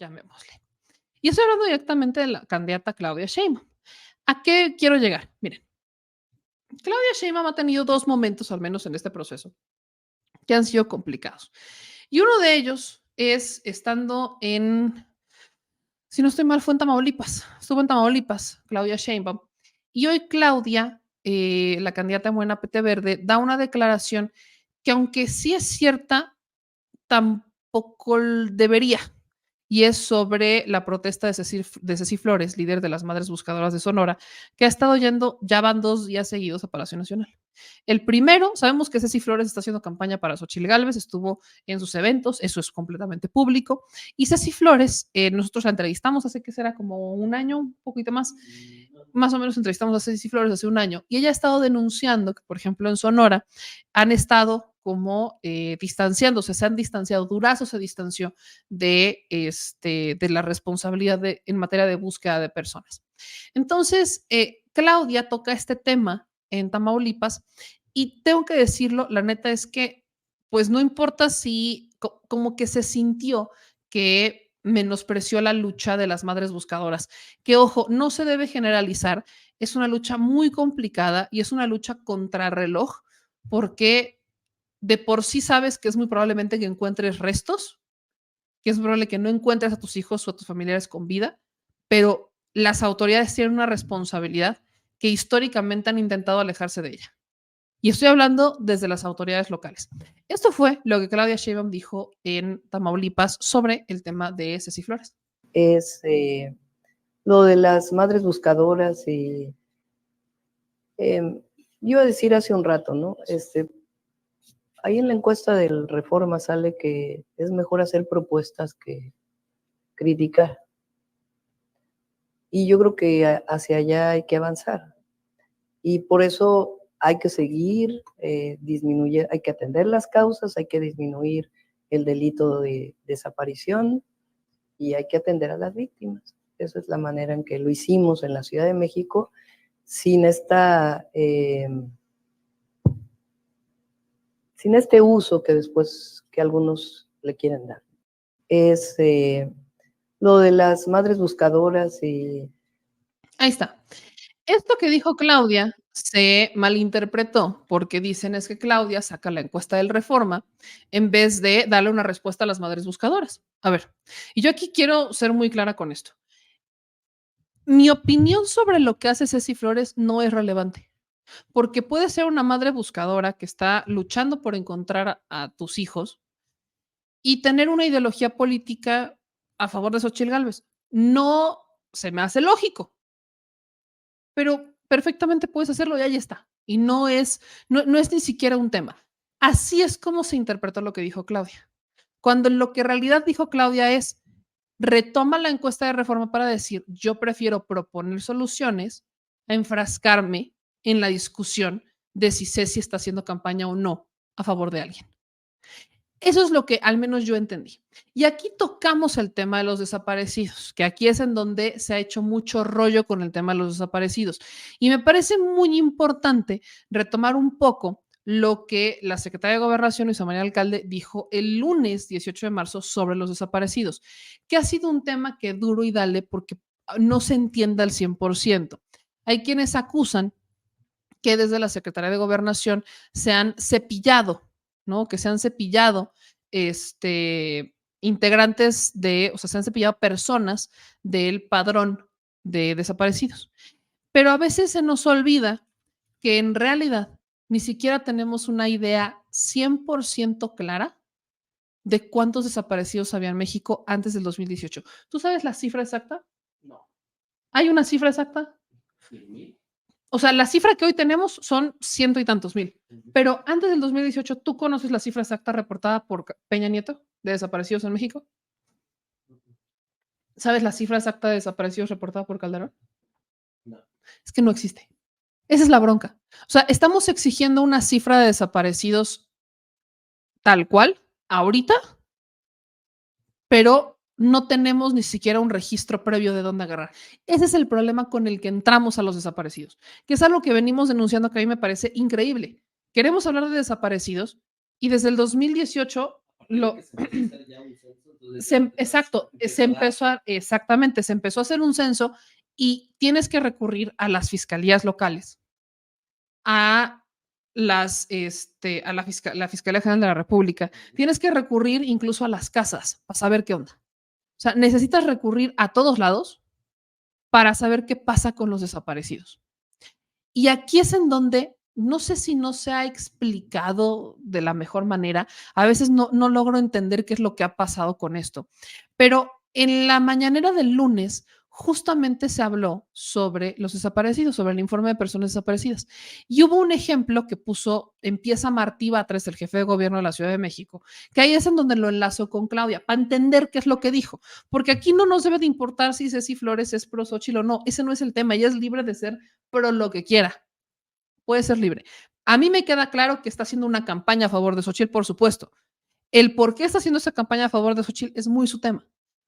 llamémosle. Y estoy hablando directamente de la candidata Claudia Sheinbaum. ¿A qué quiero llegar? Miren, Claudia Sheinbaum ha tenido 2 momentos, al menos en este proceso, que han sido complicados. Y uno de ellos es estando en, si no estoy mal, fue en Tamaulipas. Estuvo en Tamaulipas, Claudia Sheinbaum. Y hoy Claudia, la candidata de Morena PT Verde, da una declaración que, aunque sí es cierta, tampoco debería. Y es sobre la protesta de Ceci Flores, líder de las Madres Buscadoras de Sonora, que ha estado yendo, ya van 2 días seguidos a Palacio Nacional. El primero, sabemos que Ceci Flores está haciendo campaña para Xochitl Gálvez, estuvo en sus eventos, eso es completamente público. Y Ceci Flores, nosotros la entrevistamos hace que será como un año, un poquito más o menos entrevistamos a Ceci Flores hace un año, y ella ha estado denunciando que, por ejemplo, en Sonora han estado como distanciándose, se han distanciado, Durazo se distanció de la responsabilidad en materia de búsqueda de personas. Entonces, Claudia toca este tema en Tamaulipas y tengo que decirlo, la neta es que, pues no importa si como que se sintió que menospreció la lucha de las madres buscadoras, que ojo, no se debe generalizar, es una lucha muy complicada y es una lucha contrarreloj porque de por sí sabes que es muy probablemente que encuentres restos, que es probable que no encuentres a tus hijos o a tus familiares con vida, pero las autoridades tienen una responsabilidad que históricamente han intentado alejarse de ella. Y estoy hablando desde las autoridades locales. Esto fue lo que Claudia Sheinbaum dijo en Tamaulipas sobre el tema de Ceci Flores. Es lo de las madres buscadoras y iba a decir hace un rato, ¿no? Ahí en la encuesta del Reforma sale que es mejor hacer propuestas que criticar. Y yo creo que hacia allá hay que avanzar. Y por eso hay que seguir, hay que atender las causas, hay que disminuir el delito de desaparición y hay que atender a las víctimas. Esa es la manera en que lo hicimos en la Ciudad de México, sin sin este uso que después que algunos le quieren dar. Es lo de las madres buscadoras y... Ahí está. Esto que dijo Claudia se malinterpretó porque dicen es que Claudia saca la encuesta del Reforma en vez de darle una respuesta a las madres buscadoras. A ver, y yo aquí quiero ser muy clara con esto. Mi opinión sobre lo que hace Ceci Flores no es relevante, porque puede ser una madre buscadora que está luchando por encontrar a tus hijos y tener una ideología política a favor de Xochitl Gálvez. No se me hace lógico, pero perfectamente puedes hacerlo y ahí está. Y no es ni siquiera un tema. Así es como se interpretó lo que dijo Claudia. Cuando lo que en realidad dijo Claudia es, retoma la encuesta de Reforma para decir, yo prefiero proponer soluciones a enfrascarme en la discusión de si Ceci está haciendo campaña o no a favor de alguien. Eso es lo que al menos yo entendí. Y aquí tocamos el tema de los desaparecidos, que aquí es en donde se ha hecho mucho rollo con el tema de los desaparecidos. Y me parece muy importante retomar un poco lo que la secretaria de Gobernación, Luisa María Alcalde, dijo el lunes 18 de marzo sobre los desaparecidos, que ha sido un tema que duro y dale porque no se entiende al 100%. Hay quienes acusan que desde la Secretaría de Gobernación se han cepillado, ¿no? Que se han cepillado integrantes o sea, se han cepillado personas del padrón de desaparecidos. Pero a veces se nos olvida que en realidad ni siquiera tenemos una idea 100% clara de cuántos desaparecidos había en México antes del 2018. ¿Tú sabes la cifra exacta? No. ¿Hay una cifra exacta? Sí. O sea, la cifra que hoy tenemos son ciento y tantos mil. Pero antes del 2018, ¿tú conoces la cifra exacta reportada por Peña Nieto de desaparecidos en México? ¿Sabes la cifra exacta de desaparecidos reportada por Calderón? No. Es que no existe. Esa es la bronca. O sea, estamos exigiendo una cifra de desaparecidos tal cual, ahorita, pero no tenemos ni siquiera un registro previo de dónde agarrar. Ese es el problema con el que entramos a los desaparecidos, que es algo que venimos denunciando que a mí me parece increíble. Queremos hablar de desaparecidos y desde el 2018 lo... Exacto, exactamente, se empezó a hacer un censo y tienes que recurrir a las fiscalías locales, a la Fiscalía General de la República. Tienes que recurrir incluso a las casas para saber qué onda. O sea, necesitas recurrir a todos lados para saber qué pasa con los desaparecidos. Y aquí es en donde no sé si no se ha explicado de la mejor manera. A veces no logro entender qué es lo que ha pasado con esto. Pero en la mañanera del lunes justamente se habló sobre los desaparecidos, sobre el informe de personas desaparecidas. Y hubo un ejemplo que empieza Martí Batres, el jefe de gobierno de la Ciudad de México, que ahí es en donde lo enlazo con Claudia, para entender qué es lo que dijo. Porque aquí no nos debe de importar si Ceci Flores es pro Xochitl o no. Ese no es el tema. Ella es libre de ser pro lo que quiera. Puede ser libre. A mí me queda claro que está haciendo una campaña a favor de Xochitl, por supuesto. El por qué está haciendo esa campaña a favor de Xochitl es muy su tema.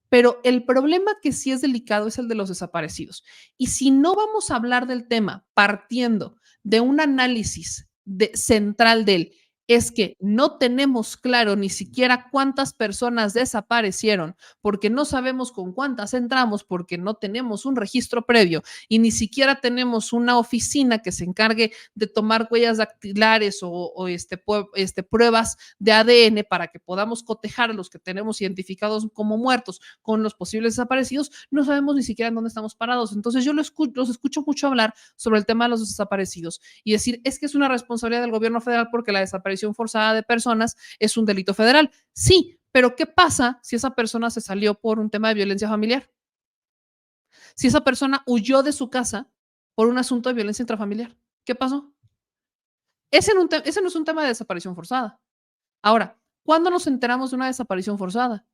Pero el problema que sí es delicado es el de los desaparecidos. Y si no vamos a hablar del tema partiendo de un análisis central de él, es que no tenemos claro ni siquiera cuántas personas desaparecieron, porque no sabemos con cuántas entramos, porque no tenemos un registro previo y ni siquiera tenemos una oficina que se encargue de tomar huellas dactilares o pruebas de ADN para que podamos cotejar a los que tenemos identificados como muertos con los posibles desaparecidos. No sabemos ni siquiera en dónde estamos parados. Entonces yo los escucho mucho hablar sobre el tema de los desaparecidos y decir, es que es una responsabilidad del gobierno federal porque la desaparición forzada de personas es un delito federal. Sí, pero ¿qué pasa si esa persona se salió por un tema de violencia familiar? Si esa persona huyó de su casa por un asunto de violencia intrafamiliar, ¿qué pasó? Ese no es un tema de desaparición forzada. Ahora, ¿cuándo nos enteramos de una desaparición forzada?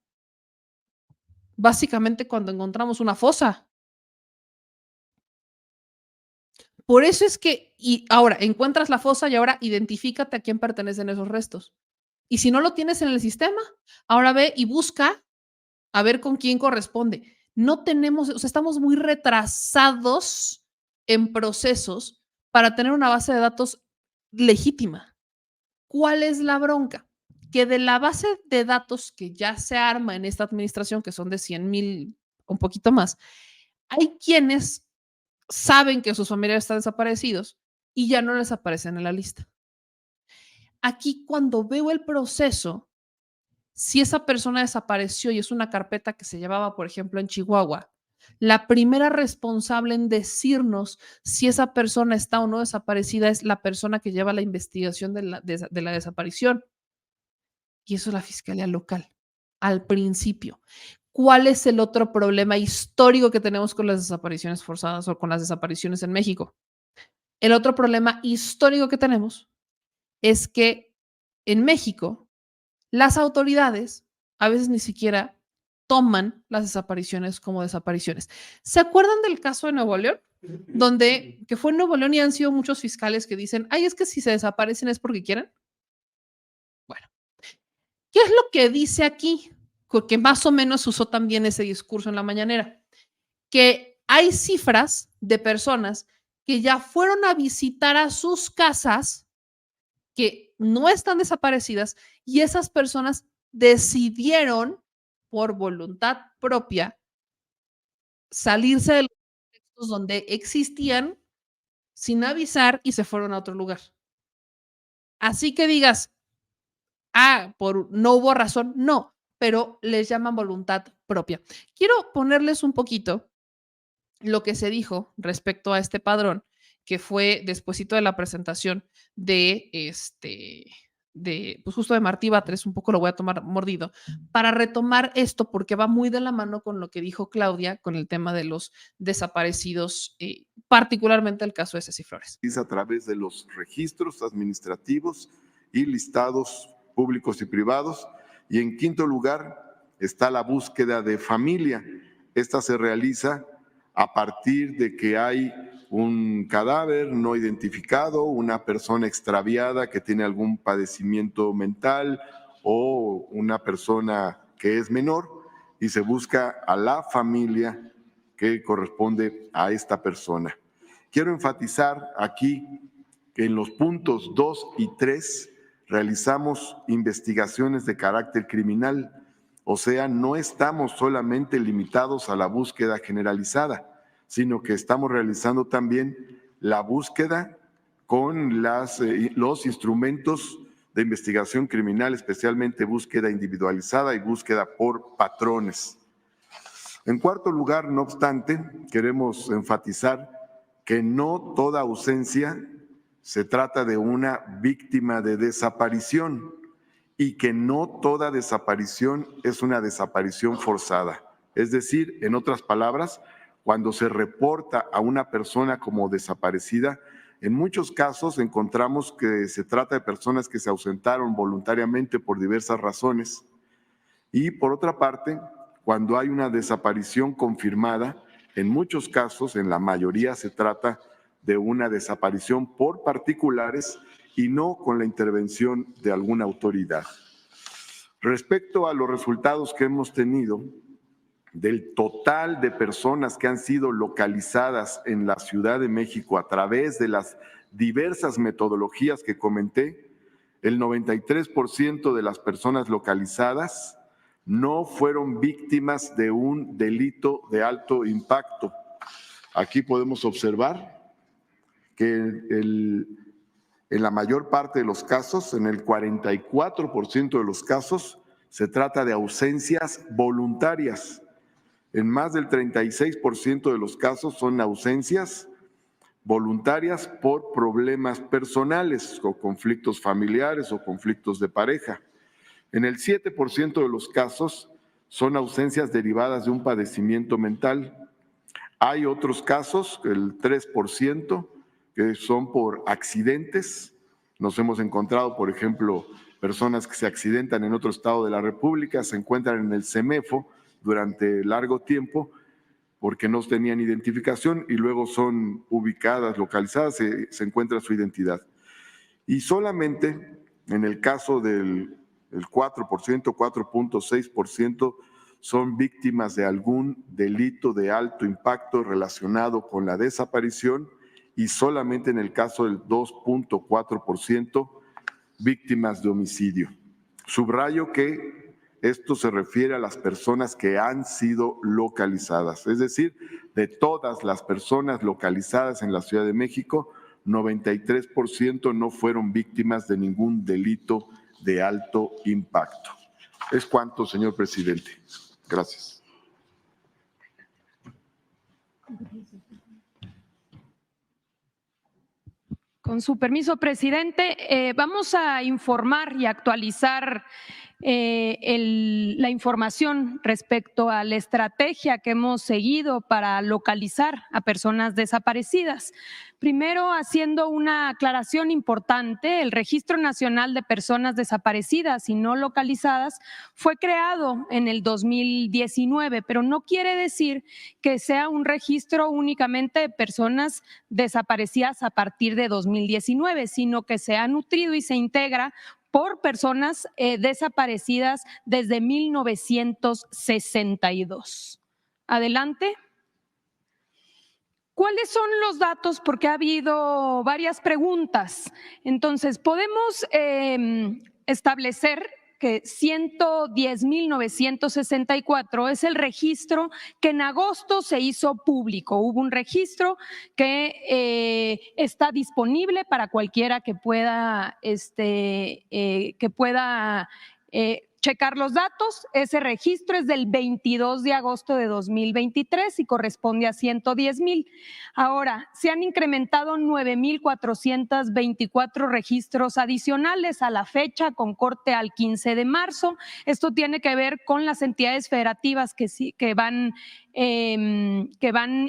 Básicamente cuando encontramos una fosa. Por eso es que, y ahora encuentras la fosa y ahora identifícate a quién pertenecen esos restos. Y si no lo tienes en el sistema, ahora ve y busca a ver con quién corresponde. No tenemos, o sea, estamos muy retrasados en procesos para tener una base de datos legítima. ¿Cuál es la bronca? Que de la base de datos que ya se arma en esta administración, que son de 100,000, un poquito más, hay quienes saben que sus familiares están desaparecidos y ya no les aparecen en la lista. Aquí, cuando veo el proceso, si esa persona desapareció y es una carpeta que se llevaba, por ejemplo, en Chihuahua, la primera responsable en decirnos si esa persona está o no desaparecida es la persona que lleva la investigación de la desaparición. Y eso es la fiscalía local, al principio. ¿Cuál es el otro problema histórico que tenemos con las desapariciones forzadas o con las desapariciones en México? El otro problema histórico que tenemos es que en México las autoridades a veces ni siquiera toman las desapariciones como desapariciones. ¿Se acuerdan del caso de Nuevo León? Donde, que fue en Nuevo León y han sido muchos fiscales que dicen, ay, es que si se desaparecen es porque quieren. Bueno, ¿qué es lo que dice aquí? Porque más o menos usó también ese discurso en la mañanera, que hay cifras de personas que ya fueron a visitar a sus casas que no están desaparecidas y esas personas decidieron por voluntad propia salirse de los contextos donde existían sin avisar y se fueron a otro lugar. Así que digas, no hubo razón, no, pero les llaman voluntad propia. Quiero ponerles un poquito lo que se dijo respecto a este padrón, que fue despuesito de la presentación pues justo de Martí Batres, un poco lo voy a tomar mordido, para retomar esto, porque va muy de la mano con lo que dijo Claudia con el tema de los desaparecidos, particularmente el caso de Ceci Flores. A través de los registros administrativos y listados públicos y privados. Y en quinto lugar está la búsqueda de familia. Esta se realiza a partir de que hay un cadáver no identificado, una persona extraviada que tiene algún padecimiento mental o una persona que es menor y se busca a la familia que corresponde a esta persona. Quiero enfatizar aquí que en los puntos 2 y 3 realizamos investigaciones de carácter criminal, O sea, no estamos solamente limitados a la búsqueda generalizada, sino que estamos realizando también la búsqueda con los instrumentos de investigación criminal, especialmente búsqueda individualizada y búsqueda por patrones. En cuarto lugar, no obstante, queremos enfatizar que no toda ausencia se trata de una víctima de desaparición y que no toda desaparición es una desaparición forzada. Es decir, en otras palabras, cuando se reporta a una persona como desaparecida, en muchos casos encontramos que se trata de personas que se ausentaron voluntariamente por diversas razones. Y por otra parte, cuando hay una desaparición confirmada, en muchos casos, en la mayoría, se trata de una desaparición por particulares y no con la intervención de alguna autoridad. Respecto a los resultados que hemos tenido, del total de personas que han sido localizadas en la Ciudad de México a través de las diversas metodologías que comenté, el 93% de las personas localizadas no fueron víctimas de un delito de alto impacto. Aquí podemos observar que en la mayor parte de los casos, en el 44% de los casos, se trata de ausencias voluntarias. En más del 36% de los casos son ausencias voluntarias por problemas personales o conflictos familiares o conflictos de pareja. En el 7% de los casos son ausencias derivadas de un padecimiento mental. Hay otros casos, el 3%, que son por accidentes. Nos hemos encontrado, por ejemplo, personas que se accidentan en otro estado de la República, se encuentran en el CEMEFO durante largo tiempo porque no tenían identificación y luego son ubicadas, localizadas, se encuentra su identidad. Y solamente en el caso del 4%, 4.6% son víctimas de algún delito de alto impacto relacionado con la desaparición y solamente en el caso del 2.4% víctimas de homicidio. Subrayo que esto se refiere a las personas que han sido localizadas, es decir, de todas las personas localizadas en la Ciudad de México, 93% no fueron víctimas de ningún delito de alto impacto. Es cuanto, señor presidente. Gracias. Con su permiso, presidente, vamos a informar y actualizar la información respecto a la estrategia que hemos seguido para localizar a personas desaparecidas. Primero, haciendo una aclaración importante, el Registro Nacional de Personas Desaparecidas y No Localizadas fue creado en el 2019, pero no quiere decir que sea un registro únicamente de personas desaparecidas a partir de 2019, sino que se ha nutrido y se integra por personas desaparecidas desde 1962. Adelante. ¿Cuáles son los datos? Porque ha habido varias preguntas. Entonces, podemos establecer que 110,964 es el registro que en agosto se hizo público. Hubo un registro que está disponible para cualquiera que pueda checar los datos. Ese registro es del 22 de agosto de 2023 y corresponde a 110,000. Ahora, se han incrementado 9,424 registros adicionales a la fecha con corte al 15 de marzo. Esto tiene que ver con las entidades federativas que van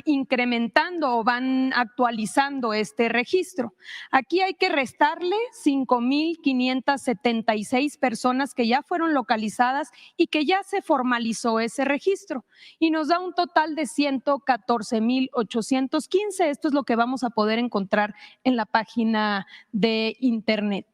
incrementando o van actualizando este registro. Aquí hay que restarle 5,576 personas que ya fueron localizadas y que ya se formalizó ese registro y nos da un total de 114,815. Esto es lo que vamos a poder encontrar en la página de internet.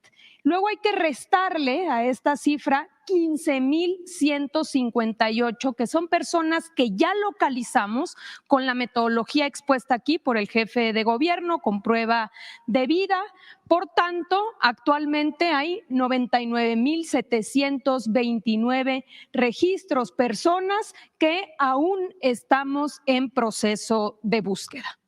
Luego hay que restarle a esta cifra 15,158, que son personas que ya localizamos con la metodología expuesta aquí por el jefe de gobierno, con prueba de vida. Por tanto, actualmente hay 99,729 registros, personas que aún estamos en proceso de búsqueda.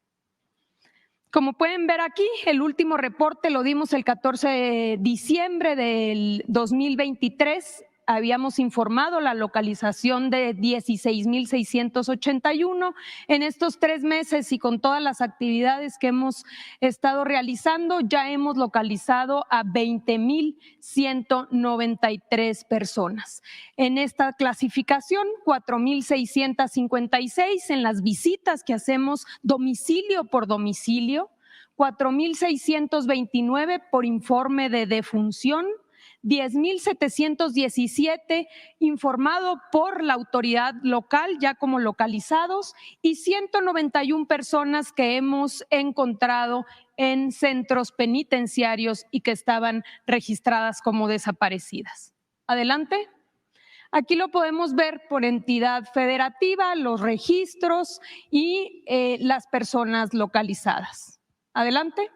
Como pueden ver aquí, el último reporte lo dimos el 14 de diciembre del 2023. Habíamos informado la localización de 16,681. En estos 3 meses y con todas las actividades que hemos estado realizando, ya hemos localizado a 20,193 personas. En esta clasificación, 4,656 en las visitas que hacemos domicilio por domicilio, 4,629 por informe de defunción, 10,717 informado por la autoridad local ya como localizados y 191 personas que hemos encontrado en centros penitenciarios y que estaban registradas como desaparecidas. Adelante. Aquí lo podemos ver por entidad federativa, los registros y las personas localizadas. Adelante.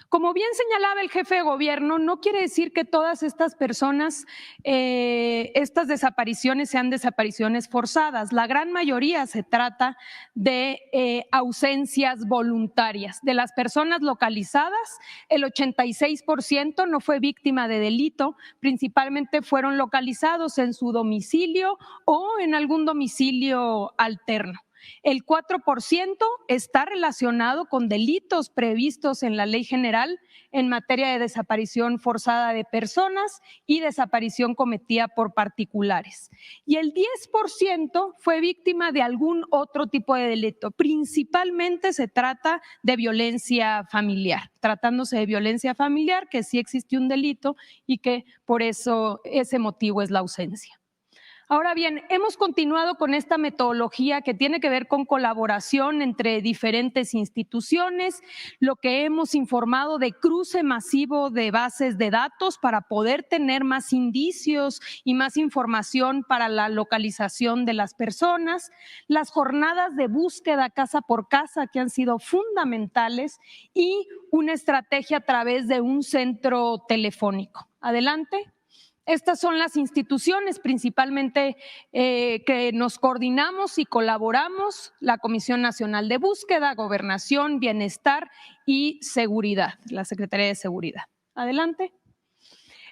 Como bien señalaba el jefe de gobierno, no quiere decir que todas estas personas, estas desapariciones sean desapariciones forzadas. La gran mayoría se trata de ausencias voluntarias. De las personas localizadas, el 86% no fue víctima de delito, principalmente fueron localizados en su domicilio o en algún domicilio alterno. El 4% está relacionado con delitos previstos en la Ley General en materia de desaparición forzada de personas y desaparición cometida por particulares. Y el 10% fue víctima de algún otro tipo de delito. Principalmente se trata de violencia familiar. Tratándose de violencia familiar, que sí existe un delito y que por eso ese motivo es la ausencia. Ahora bien, hemos continuado con esta metodología que tiene que ver con colaboración entre diferentes instituciones, lo que hemos informado de cruce masivo de bases de datos para poder tener más indicios y más información para la localización de las personas, las jornadas de búsqueda casa por casa que han sido fundamentales y una estrategia a través de un centro telefónico. Adelante. Estas son las instituciones principalmente que nos coordinamos y colaboramos, la Comisión Nacional de Búsqueda, Gobernación, Bienestar y Seguridad, la Secretaría de Seguridad. Adelante.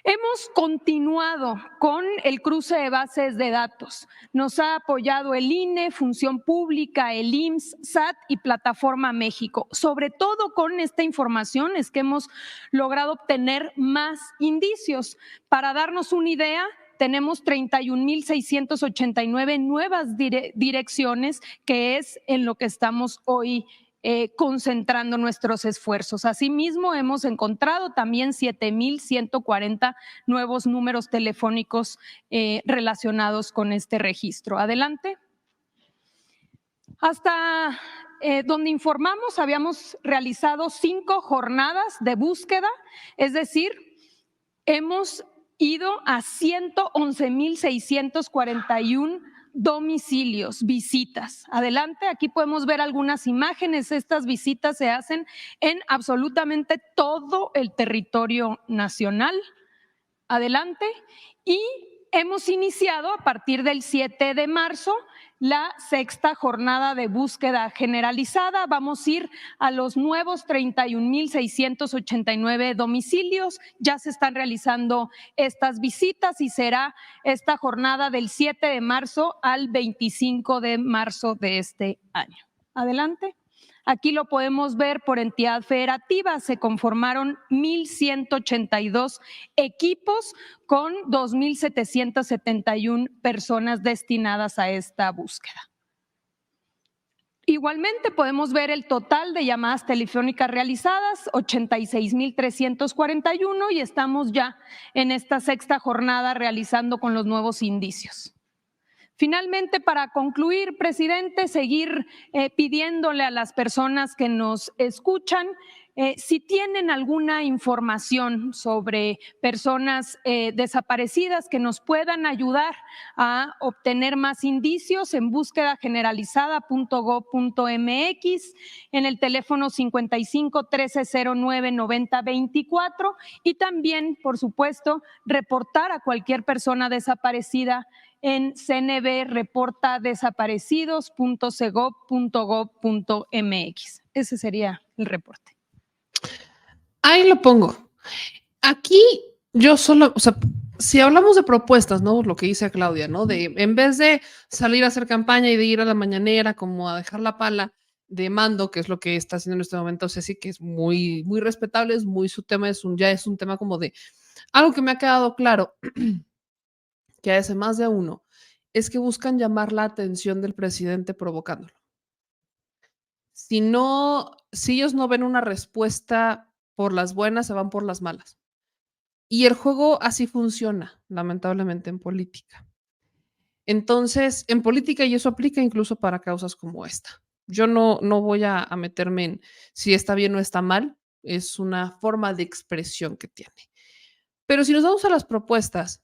Hemos continuado con el cruce de bases de datos. Nos ha apoyado el INE, Función Pública, el IMSS, SAT y Plataforma México. Sobre todo con esta información es que hemos logrado obtener más indicios. Para darnos una idea, tenemos 31,689 nuevas direcciones, que es en lo que estamos hoy concentrando nuestros esfuerzos. Asimismo, hemos encontrado también 7,140 nuevos números telefónicos relacionados con este registro. Adelante. Hasta donde informamos, habíamos realizado 5 jornadas de búsqueda, es decir, hemos ido a 111,641 domicilios, visitas. Adelante, aquí podemos ver algunas imágenes. Estas visitas se hacen en absolutamente todo el territorio nacional. Adelante. Y hemos iniciado a partir del 7 de marzo la 6ª jornada de búsqueda generalizada. Vamos a ir a los nuevos 31,689 domicilios. Ya se están realizando estas visitas y será esta jornada del 7 de marzo al 25 de marzo de este año. Adelante. Aquí lo podemos ver por entidad federativa, se conformaron 1,182 equipos con 2,771 personas destinadas a esta búsqueda. Igualmente podemos ver el total de llamadas telefónicas realizadas, 86,341, y estamos ya en esta 6ª jornada realizando con los nuevos indicios. Finalmente, para concluir, presidente, seguir pidiéndole a las personas que nos escuchan, si tienen alguna información sobre personas desaparecidas que nos puedan ayudar a obtener más indicios, en búsquedageneralizada.gov.mx, en el teléfono 55 1309 90 24, y también, por supuesto, reportar a cualquier persona desaparecida en cnbreportadesaparecidos.cegov.gov.mx. Ese sería el reporte. Ahí lo pongo. Aquí yo solo, o sea, si hablamos de propuestas, ¿no? Lo que dice Claudia, ¿no? De en vez de salir a hacer campaña y de ir a la mañanera como a dejar la pala de mando, que es lo que está haciendo en este momento Ceci, que es muy, muy respetable, es muy su tema, ya es un tema como de algo que me ha quedado claro, que hace más de uno, es que buscan llamar la atención del presidente provocándolo. Si ellos no ven una respuesta por las buenas, se van por las malas. Y el juego así funciona, lamentablemente, en política. Entonces, en política, y eso aplica incluso para causas como esta. Yo no voy a meterme en si está bien o está mal, es una forma de expresión que tiene. Pero si nos vamos a las propuestas,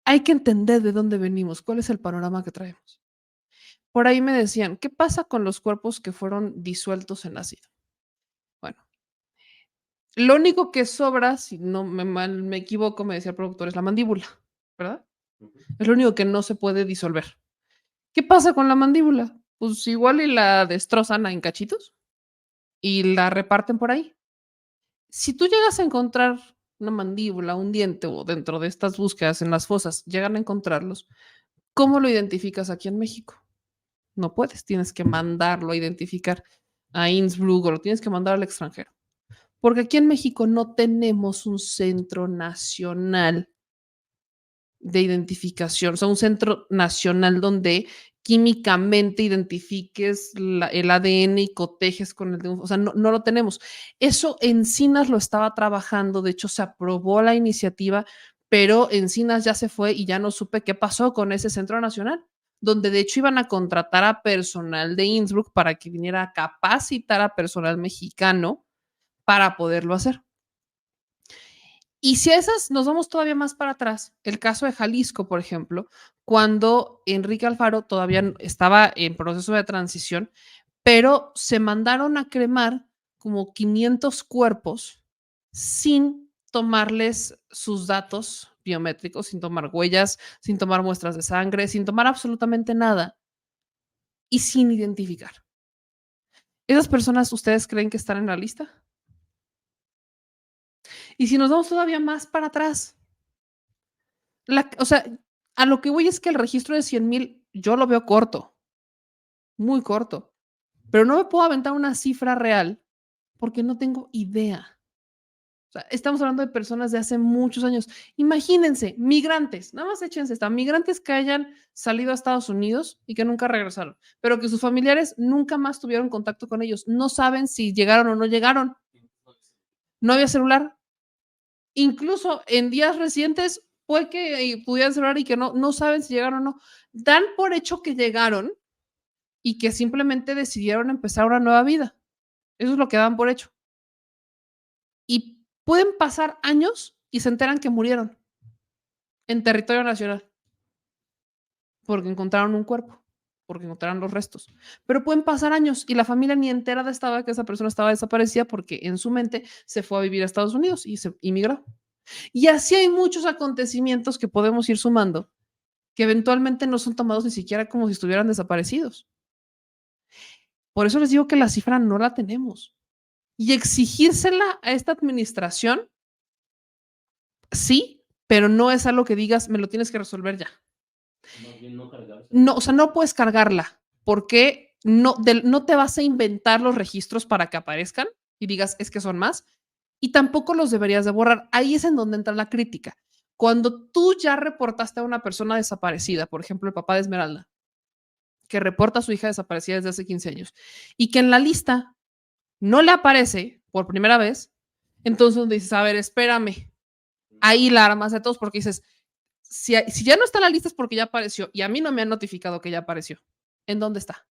hay que entender de dónde venimos, cuál es el panorama que traemos. Por ahí me decían, ¿qué pasa con los cuerpos que fueron disueltos en ácido? Bueno, lo único que sobra, si no me equivoco, me decía el productor, es la mandíbula, ¿verdad? Es lo único que no se puede disolver. ¿Qué pasa con la mandíbula? Pues igual y la destrozan en cachitos y la reparten por ahí. Si tú llegas a encontrar una mandíbula, un diente o dentro de estas búsquedas en las fosas, llegan a encontrarlos, ¿cómo lo identificas aquí en México? No puedes, tienes que mandarlo a identificar a Innsbruck o lo tienes que mandar al extranjero. Porque aquí en México no tenemos un centro nacional de identificación, o sea, un centro nacional donde químicamente identifiques el ADN y cotejes con el de o sea, no lo tenemos. Eso Encinas lo estaba trabajando, de hecho se aprobó la iniciativa, pero Encinas ya se fue y ya no supe qué pasó con ese centro nacional, donde de hecho iban a contratar a personal de Innsbruck para que viniera a capacitar a personal mexicano para poderlo hacer. Y si a esas nos vamos todavía más para atrás, el caso de Jalisco, por ejemplo, cuando Enrique Alfaro todavía estaba en proceso de transición, pero se mandaron a cremar como 500 cuerpos sin tomarles sus datos biométricos, sin tomar huellas, sin tomar muestras de sangre, sin tomar absolutamente nada y sin identificar. ¿Esas personas ustedes creen que están en la lista? Y si nos vamos todavía más para atrás, o sea, a lo que voy es que el registro de 100,000 yo lo veo corto, muy corto, pero no me puedo aventar una cifra real porque no tengo idea. O sea, estamos hablando de personas de hace muchos años. Imagínense, migrantes, nada más échense esta, migrantes que hayan salido a Estados Unidos y que nunca regresaron, pero que sus familiares nunca más tuvieron contacto con ellos. No saben si llegaron o no llegaron. No había celular. Incluso en días recientes puede que pudieran cerrar y que no saben si llegaron o no. Dan por hecho que llegaron y que simplemente decidieron empezar una nueva vida. Eso es lo que dan por hecho. Y pueden pasar años y se enteran que murieron en territorio nacional porque encontraron un cuerpo, porque encontraron los restos. Pero pueden pasar años y la familia ni entera estaba que esa persona estaba desaparecida porque en su mente se fue a vivir a Estados Unidos y se inmigró. Y así hay muchos acontecimientos que podemos ir sumando que eventualmente no son tomados ni siquiera como si estuvieran desaparecidos. Por eso les digo que la cifra no la tenemos. Y exigírsela a esta administración, sí, pero no es algo que digas, me lo tienes que resolver ya. Más bien no cargarse. No, o sea, no puedes cargarla porque no te vas a inventar los registros para que aparezcan y digas, es que son más. Y tampoco los deberías de borrar. Ahí es en donde entra la crítica. Cuando tú ya reportaste a una persona desaparecida, por ejemplo, el papá de Esmeralda, que reporta a su hija desaparecida desde hace 15 años y que en la lista no le aparece por primera vez, entonces dices, a ver, espérame, ahí la armas de todos porque dices, si ya no está en la lista es porque ya apareció y a mí no me han notificado que ya apareció. ¿En dónde está?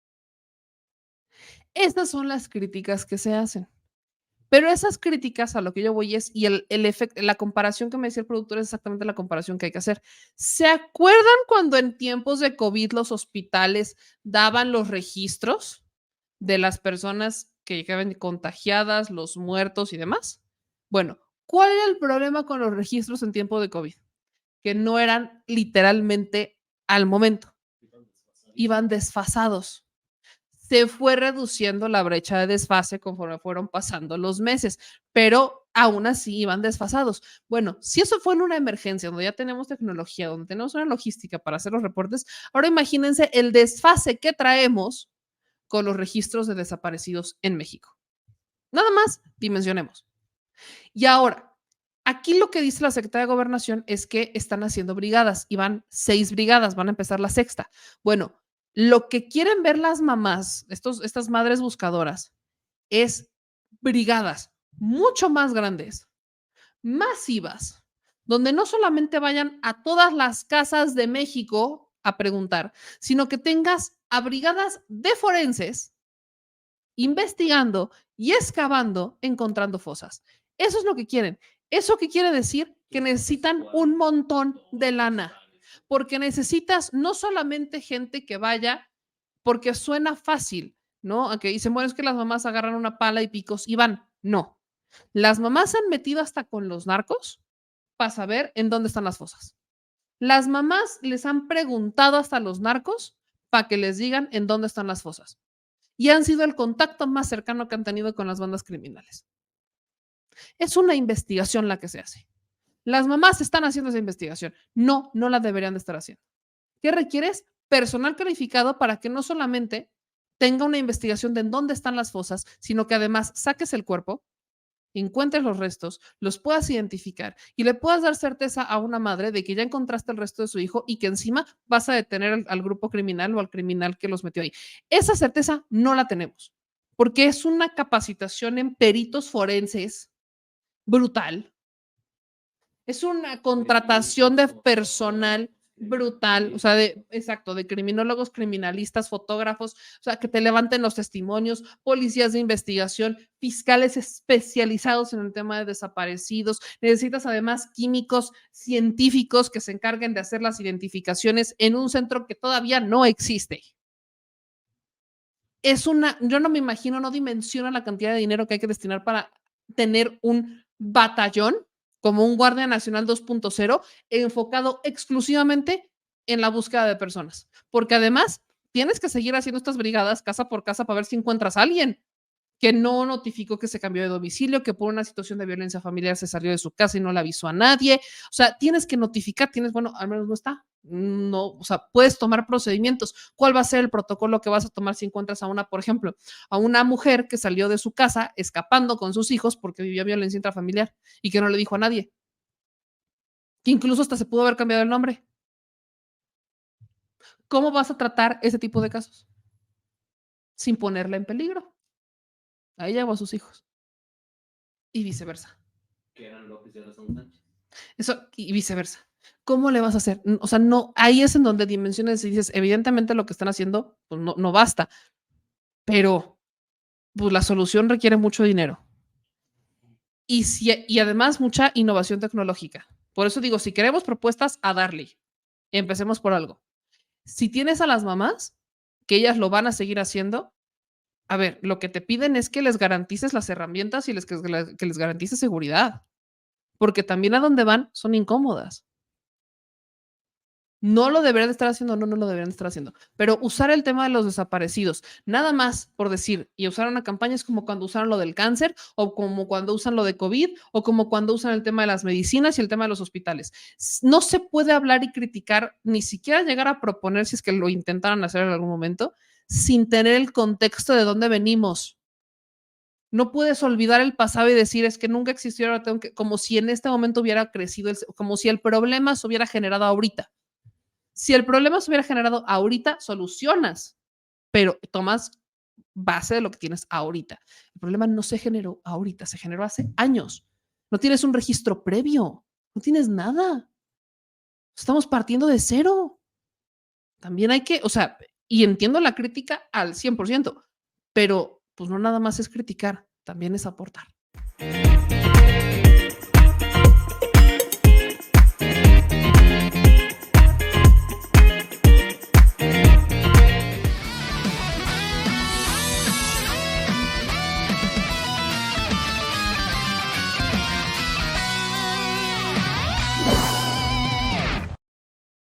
Estas son las críticas que se hacen. Pero esas críticas a lo que yo voy es, y la comparación que me decía el productor es exactamente la comparación que hay que hacer. ¿Se acuerdan cuando en tiempos de COVID los hospitales daban los registros de las personas que llegaban contagiadas, los muertos y demás? Bueno, ¿cuál era el problema con los registros en tiempo de COVID? Que no eran literalmente al momento, iban desfasados. Se fue reduciendo la brecha de desfase conforme fueron pasando los meses, pero aún así iban desfasados. Bueno, si eso fue en una emergencia, donde ya tenemos tecnología, donde tenemos una logística para hacer los reportes, ahora imagínense el desfase que traemos con los registros de desaparecidos en México. Nada más dimensionemos. Y ahora, aquí lo que dice la Secretaría de Gobernación es que están haciendo brigadas y van 6 brigadas, van a empezar la sexta. Bueno, lo que quieren ver las mamás, estas madres buscadoras, es brigadas mucho más grandes, masivas, donde no solamente vayan a todas las casas de México a preguntar, sino que tengas a brigadas de forenses investigando y excavando, encontrando fosas. Eso es lo que quieren. ¿Eso qué quiere decir? Que necesitan un montón de lana, porque necesitas no solamente gente que vaya, porque suena fácil, ¿no? A que dicen, bueno, es que las mamás agarran una pala y picos y van. No. Las mamás se han metido hasta con los narcos para saber en dónde están las fosas. Las mamás les han preguntado hasta a los narcos para que les digan en dónde están las fosas. Y han sido el contacto más cercano que han tenido con las bandas criminales. Es una investigación la que se hace. Las mamás están haciendo esa investigación. No, no la deberían de estar haciendo. ¿Qué requieres? Personal calificado para que no solamente tenga una investigación de en dónde están las fosas, sino que además saques el cuerpo, encuentres los restos, los puedas identificar y le puedas dar certeza a una madre de que ya encontraste el resto de su hijo y que encima vas a detener al grupo criminal o al criminal que los metió ahí. Esa certeza no la tenemos, porque es una capacitación en peritos forenses brutal. Es una contratación de personal brutal, o sea, exacto, de criminólogos, criminalistas, fotógrafos, o sea, que te levanten los testimonios, policías de investigación, fiscales especializados en el tema de desaparecidos. Necesitas además químicos científicos que se encarguen de hacer las identificaciones en un centro que todavía no existe. Yo no me imagino, no dimensiono la cantidad de dinero que hay que destinar para tener un batallón como un Guardia Nacional 2.0 enfocado exclusivamente en la búsqueda de personas. Porque además tienes que seguir haciendo estas brigadas casa por casa para ver si encuentras a alguien que no notificó que se cambió de domicilio, que por una situación de violencia familiar se salió de su casa y no le avisó a nadie. O sea, tienes que notificar, bueno, al menos no está. No, o sea, puedes tomar procedimientos. ¿Cuál va a ser el protocolo que vas a tomar si encuentras por ejemplo, a una mujer que salió de su casa escapando con sus hijos porque vivía violencia intrafamiliar y que no le dijo a nadie? Que incluso hasta se pudo haber cambiado el nombre. ¿Cómo vas a tratar ese tipo de casos? Sin ponerla en peligro a ella o a sus hijos. Y viceversa. Que eran López y ahora son Sánchez. Eso, y viceversa. ¿Cómo le vas a hacer? O sea, no, ahí es en donde dimensiones y dices, evidentemente lo que están haciendo pues no basta, pero pues la solución requiere mucho dinero. Y además mucha innovación tecnológica. Por eso digo, si queremos propuestas, a darle. Empecemos por algo. Si tienes a las mamás, que ellas lo van a seguir haciendo, a ver, lo que te piden es que les garantices las herramientas y que les garantices seguridad, porque también a donde van son incómodas. No lo deberían de estar haciendo, no lo deberían de estar haciendo. Pero usar el tema de los desaparecidos, nada más por decir, y usar una campaña es como cuando usaron lo del cáncer, o como cuando usan lo de COVID, o como cuando usan el tema de las medicinas y el tema de los hospitales. No se puede hablar y criticar, ni siquiera llegar a proponer, si es que lo intentaron hacer en algún momento, sin tener el contexto de dónde venimos. No puedes olvidar el pasado y decir, es que nunca existió, ahora tengo que, como si en este momento hubiera crecido, como si el problema se hubiera generado ahorita. Si el problema se hubiera generado ahorita, solucionas, pero tomas base de lo que tienes ahorita. El problema no se generó ahorita, se generó hace años. No tienes un registro previo, no tienes nada. Estamos partiendo de cero. También hay que, o sea, y entiendo la crítica al 100%, pero pues no nada más es criticar, también es aportar.